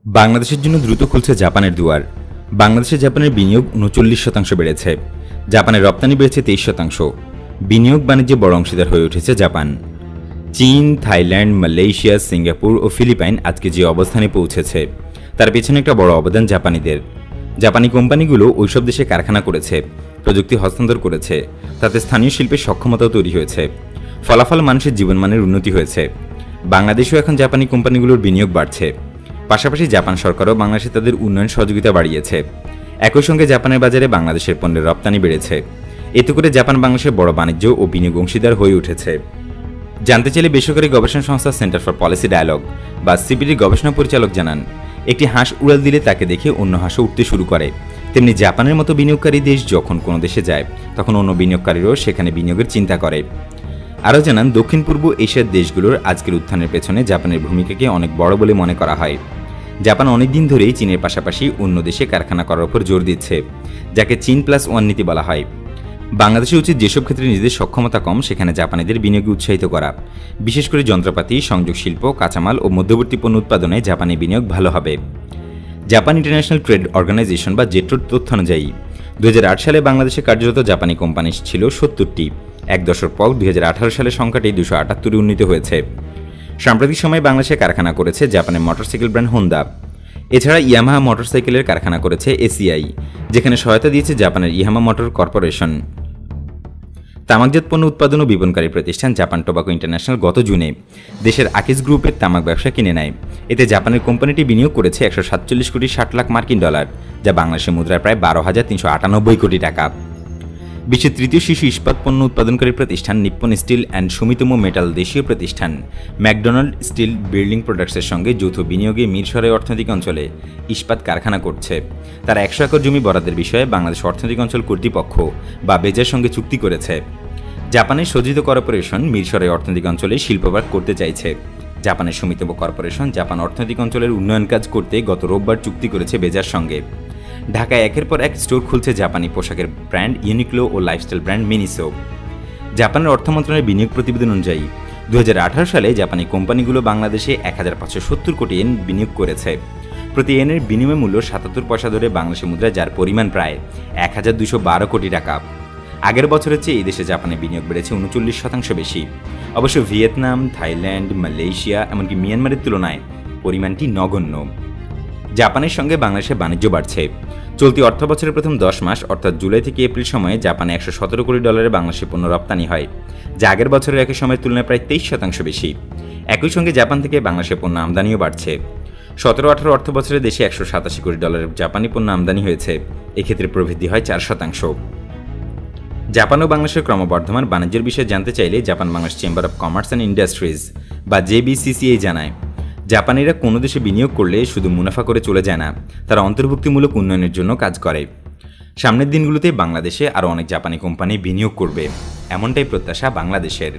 বাংলাদেশের জন্য দ্রুত খুলছে জাপানের দুয়ার। বাংলাদেশে জাপানের বিনিয়োগ ৩৯% বেড়েছে। জাপানের রপ্তানি বেড়েছে ২৩%। বিনিয়োগ বাণিজ্যে বড় অংশীদার হয়ে উঠেছে জাপান। চীন, থাইল্যান্ড, মালয়েশিয়া, সিঙ্গাপুর ও ফিলিপাইন আজকে যে অবস্থানে পৌঁছেছে তার পেছনে একটা বড় অবদান জাপানিদের। জাপানি কোম্পানিগুলো ওইসব দেশে কারখানা করেছে, প্রযুক্তি হস্তান্তর করেছে, তাতে স্থানীয় শিল্পের সক্ষমতাও তৈরি হয়েছে। ফলাফল মানুষের জীবনমানের উন্নতি হয়েছে। বাংলাদেশেও এখন জাপানি কোম্পানিগুলোর বিনিয়োগ বাড়ছে। পাশাপাশি জাপান সরকারও বাংলাদেশে তাদের উন্নয়ন সহযোগিতা বাড়িয়েছে। একই সঙ্গে জাপানের বাজারে বাংলাদেশের পণ্যের রপ্তানি বেড়েছে। এতে করে জাপান বাংলাদেশের বড় বাণিজ্য ও বিনিয়োগ অংশীদার হয়ে উঠেছে। জানতে চাইলে বেসরকারি গবেষণা সংস্থা সেন্টার ফর পলিসি ডায়ালগ বা সিপিডির গবেষণা পরিচালক জানান, একটি হাঁস উড়াল দিলে তাকে দেখে অন্য হাঁসও উঠতে শুরু করে। তেমনি জাপানের মতো বিনিয়োগকারী দেশ যখন কোনো দেশে যায় তখন অন্য বিনিয়োগকারীরাও সেখানে বিনিয়োগের চিন্তা করে। আরও জানান, দক্ষিণ পূর্ব এশিয়ার দেশগুলোর আজকের উত্থানের পেছনে জাপানের ভূমিকাকে অনেক বড় বলে মনে করা হয়। জাপান অনেকদিন ধরেই চীনের পাশাপাশি অন্য দেশে কারখানা করার উপর জোর দিচ্ছে, যাকে চীন+1 নীতি বলা হয়। বাংলাদেশের উচিত যেসব ক্ষেত্রে নিজেদের সক্ষমতা কম সেখানে জাপানিদের বিনিয়োগে উৎসাহিত করা। বিশেষ করে যন্ত্রপাতি, সংযোগ শিল্প, কাঁচামাল ও মধ্যবর্তী পণ্য উৎপাদনে জাপানি বিনিয়োগ ভালো হবে। জাপান ইন্টারন্যাশনাল ট্রেড অর্গানাইজেশন বা জেট্রোর তথ্য অনুযায়ী ২০০৮ সালে বাংলাদেশে কার্যরত জাপানি কোম্পানি ছিল ৭০টি। এক দশক পর ২০১৮ সালের সংখ্যাটি ২৭৮-এ উন্নীত হয়েছে। সাম্প্রতিক সময়ে বাংলাদেশে কারখানা করেছে জাপানের মোটরসাইকেল ব্র্যান্ড হোন্ডা। এছাড়া ইয়ামাহা মোটরসাইকেলের কারখানা করেছে এসিআই, যেখানে সহায়তা দিয়েছে জাপানের ইয়ামাহা মোটর কর্পোরেশন। তামাকজাত পণ্য উৎপাদন ও বিপণনকারী প্রতিষ্ঠান জাপান টোবাকো ইন্টারন্যাশনাল গত জুনে দেশের আকিজ গ্রুপের তামাক ব্যবসা কিনে নেয়। এতে জাপানের কোম্পানিটি বিনিয়োগ করেছে ১৪৭,৬০,০০,০০০ $60,00,000, যা বাংলাদেশের মুদ্রায় প্রায় ১২,৩৯৮ কোটি টাকা। বিশ্বের তৃতীয় শীর্ষ ইস্পাত পণ্য উৎপাদনকারী প্রতিষ্ঠান Nippon steel and Sumitomo metal দেশীয় প্রতিষ্ঠান ম্যাকডোনাল্ড স্টিল বিল্ডিং প্রোডাক্টসের সঙ্গে যৌথ বিনিয়োগে মিরসরাই অর্থনৈতিক অঞ্চলে ইস্পাত কারখানা করছে। তারা ১০০ একর জমি বরাদ্দের বিষয়ে বাংলাদেশ অর্থনৈতিক অঞ্চল কর্তৃপক্ষ বা বেজের সঙ্গে চুক্তি করেছে। জাপানের সজ্জিত কর্পোরেশন মিরসরাই অর্থনৈতিক অঞ্চলে শিল্প পার্ক করতে চাইছে। জাপানের সুমিতোমো কর্পোরেশন জাপান অর্থনৈতিক অঞ্চলের উন্নয়ন কাজ করতে গত রোববার চুক্তি করেছে বেজার সঙ্গে। ঢাকায় একের পর এক স্টোর খুলছে জাপানি পোশাকের ব্র্যান্ড ইউনিক্লো ও লাইফস্টাইল ব্র্যান্ড মিনিসো। জাপানের অর্থ মন্ত্রণালয়ের বিনিয়োগ প্রতিবেদন অনুযায়ী ২০১৮ সালে জাপানি কোম্পানিগুলো বাংলাদেশে ১,৫৭০ কোটি ইয়েন বিনিয়োগ করেছে। প্রতি ইয়েনের বিনিময় মূল্য ৭৭ পয়সা ধরে বাংলাদেশের মুদ্রায়, যার পরিমাণ প্রায় ১,২১২ কোটি টাকা। আগের বছরের চেয়ে এই দেশে জাপানের বিনিয়োগ বেড়েছে ৩৯% বেশি। অবশ্য ভিয়েতনাম, থাইল্যান্ড, মালয়েশিয়া এমনকি মিয়ানমারের তুলনায় পরিমাণটি নগণ্য। জাপানের সঙ্গে বাংলাদেশের বাণিজ্য বাড়ছে। চলতি অর্থবছরের প্রথম ১০ মাস অর্থাৎ জুলাই থেকে এপ্রিল সময়ে জাপানে $১১৭ কোটি বাংলাদেশি পণ্য রপ্তানি হয়, যা আগের বছরের একই সময়ের তুলনায় প্রায় ২৩% বেশি। একই সঙ্গে জাপান থেকে বাংলাদেশের পণ্য আমদানিও বাড়ছে। ১৭-১৮ অর্থবছরে দেশে $১৮৭ কোটি জাপানি পণ্য আমদানি হয়েছে। এক্ষেত্রে প্রবৃদ্ধি হয় ৪%। জাপান ও বাংলাদেশের ক্রমবর্ধমান বাণিজ্যের বিষয়ে জানতে চাইলে Japan Bangladesh chamber of commerce and industries বা জেবিসিসিআই জানায়, জাপানিরা কোনো দেশে বিনিয়োগ করলে শুধু মুনাফা করে চলে যায় না, তারা অন্তর্ভুক্তিমূলক উন্নয়নের জন্য কাজ করে। সামনের দিনগুলোতে বাংলাদেশে আরও অনেক জাপানি কোম্পানি বিনিয়োগ করবে, এমনটাই প্রত্যাশা বাংলাদেশের।